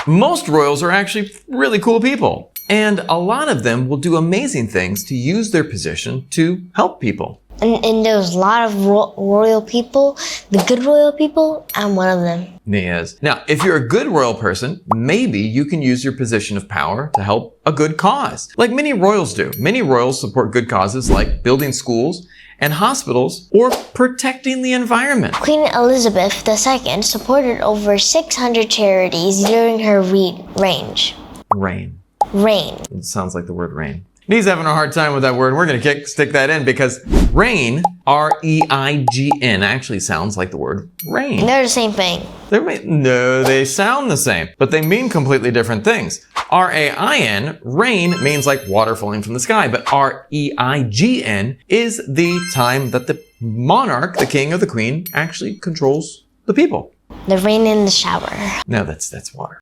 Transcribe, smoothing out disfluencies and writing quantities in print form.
Most royals are actually really cool people. And a lot of them will do amazing things to use their position to help people. And there's a lot of royal people, the good royal people, I'm one of them. Yes. Now, if you're a good royal person, maybe you can use your position of power to help a good cause, like many royals do. Many royals support good causes like building schools and hospitals or protecting the environment. Queen Elizabeth II supported over 600 charities during her reign. Reign. It sounds like the word rain. He's having a hard time with that word. We're going to stick that in because reign, R-E-I-G-N, actually sounds like the word rain. They're the same thing. No, they sound the same, but they mean completely different things. R-A-I-N, rain, means like water falling from the sky, but R-E-I-G-N is the time that the monarch, the king or the queen, actually controls the people. The rain in the shower. No, that's water.